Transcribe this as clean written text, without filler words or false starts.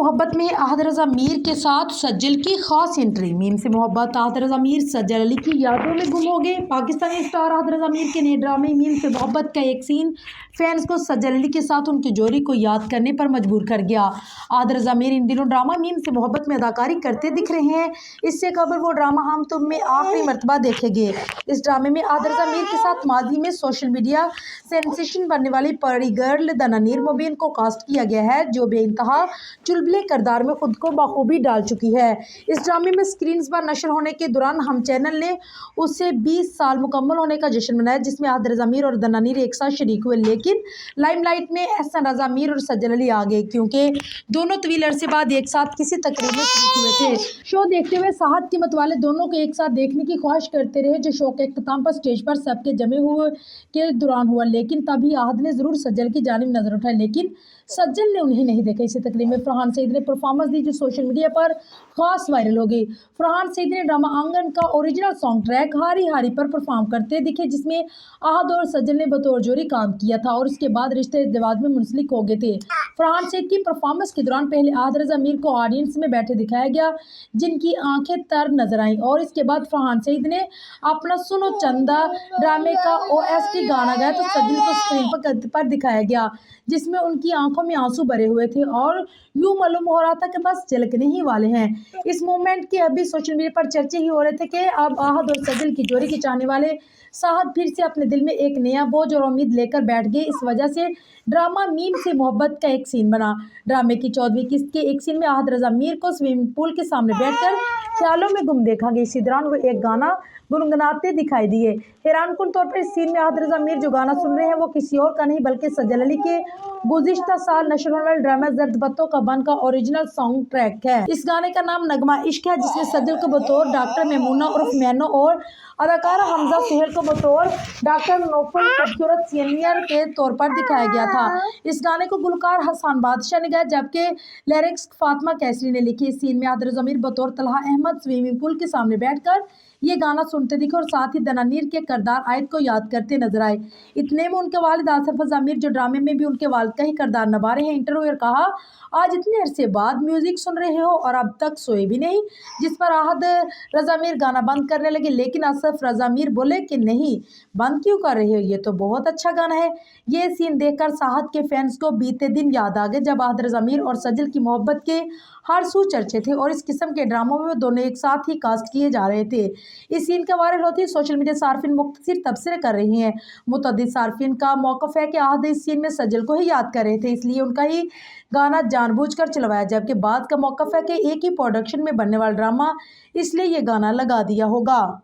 मोहब्बत में आहद रज़ा मीर के साथ सज्जल की खास एंट्री। मीम से मोहब्बत आहद रज़ा मीर सज्जल अली की यादों में गुम हो गए। पाकिस्तानी स्टार आहद रज़ा मीर के नए ड्रामे मीम से मोहब्बत का एक सीन फैंस को सज्जल अली के साथ उनकी जोड़ी को याद करने पर मजबूर कर गया। आहद रज़ा मीर इन दिनों ड्रामा मीम से मोहब्बत में अदाकारी करते दिख रहे हैं। इससे कबल वो ड्रामा हम तुम में आखिरी मरतबा देखेंगे। इस ड्रामे में आहद रज़ा मीर के साथ माजी में सोशल मीडिया सेंसेशन बनने वाली परी गर्ल दनानीर मुबीन को कास्ट किया गया है, जो बेइंतहा चुलबुले किरदार में खुद को बखूबी डाल चुकी है। इस ड्रामे में स्क्रीन्स पर नशर होने के दौरान हम चैनल ने उससे 20 साल मुकम्मल होने का जश्न मनाया, जिसमें आहद रज़ा मीर और दनानीर एक साथ शरीक हुए। लेकिन लाइमलाइट में एहसन रज़ा मीर और सज्जल अली आ गए, क्योंकि दोनों तवील अरसे बाद एक साथ किसी तकरीब में शरीक हुए थे। शो देखते हुए साहत की मतवाले दोनों को एक साथ देखने की ख्वाहिश करते रहे, जो शो के इख्तिताम पर स्टेज पर सबके जमे हुए के दौरान हुआ। लेकिन तभी आहद ने ज़रूर सज्जल की जानिब नजर उठाई, लेकिन सज्जल ने उन्हें नहीं देखा। इसी तकरीब में फरहान सईद ने परफॉर्मेंस दी, जो सोशल मीडिया पर खास वायरल हो गई। फरहान सईद ने ड्रामा आंगन का ओरिजिनल सॉन्ग ट्रैक हारी हारी पर परफॉर्म करते दिखे, जिसमें आहद और सज्जल ने बतौर जोड़ी काम किया था और इसके बाद रिश्ते इज़्दिवाज में मुंसलिक हो गए थे। फरहान सईद की परफॉर्मेंस के दौरान पहले आहद रज़ा मीर को ऑडियंस में बैठे दिखाया गया, जिनकी आंखें तर नजर आईं, और इसके बाद फरहान सईद ने अपना सुनो चंदा ड्रामे का OST गाना गाया तो सज्जल को स्क्रीन पर दिखाया गया, जिसमें उनकी आंखों में आंसू भरे हुए थे और यूं मालूम हो रहा था कि बस झलकने ही वाले हैं। इस मोमेंट के अभी सोशल मीडिया पर चर्चे ही हो रहे थे कि अब आहद और सज्जल की जोड़ी के चाहने वाले साहद फिर से अपने दिल में एक नया बोझ और उम्मीद लेकर बैठ गए। इस वजह से ड्रामा मीम से मोहब्बत का एक सीन बना। ड्रामे की 14वीं किस्त के एक सीन में आहद रज़ा मीर को स्विमिंग पूल के सामने बैठकर ख्यालों में गुम देखा गया। इसी दौरान वो एक गाना गुनगुनाते दिखाई दिए। हैरानकुन तौर पर इस सीन में आहद रज़ा मीर जो गाना सुन रहे हैं वो किसी और का नहीं बल्कि सज्जल अली के गुज़िश्ता साल नशर होने वाले ड्रामा ज़र्द बत्तों का बन का ओरिजिनल सॉन्ग ट्रैक है। इस गाने का नाम नगमा इश्क है, जिसमें सज्जल को बतौर डॉक्टर मेमूना उर्फ मैनो और अदाकारा हमजा सुहेल को बतौर डॉक्टर नौफल खूबसूरत सीनियर के तौर पर दिखाया गया था। इस गाने को गुलकार हसन बादशाह ने गाया, जबकि लिरिक्स फातिमा कैसरी ने लिखी। इस सीन में आहद रज़ा मीर बतौर तलहा अहमद स्विमिंग पूल के सामने बैठकर ये गाना सुनते दिखे और साथ ही दनानीर के किरदार आयत को याद करते नजर आए। इतने में उनके वालिद आसिफ रज़ा मीर, जो ड्रामे में भी उनके वालिद का ही किरदार निभा रहे हैं, इंटरव्यू कहा, आज इतने अरसे बाद म्यूजिक सुन रहे हो और अब तक सोए भी नहीं, जिस पर आहद रज़ा मीर गाना बंद करने लगे। लेकिन आसिफ रज़ा मीर बोले कि नहीं, बंद क्यों कर रहे हो, ये तो बहुत अच्छा गाना है। ये सीन देखकर साहत के फैंस को बीते दिन याद आ गए, जब आहद रज़ा मीर और सज्जल की मोहब्बत के हर सू चर्चे थे और इस किस्म के ड्रामों में दोनों एक साथ ही कास्ट किए जा रहे थे। इस सीन का वायरल होते ही सोशल मीडिया सार्फिन मुख्तलिफ तबसरे कर रहे हैं। मुतअद्दिद सार्फिन का मौक़िफ़ है कि आहद इस सीन में सज्जल को ही याद कर रहे थे, इसलिए उनका ही गाना जानबूझकर चलवाया, जबकि बाद का मौक़िफ़ है कि एक ही प्रोडक्शन में बनने वाला ड्रामा, इसलिए ये गाना लगा दिया होगा।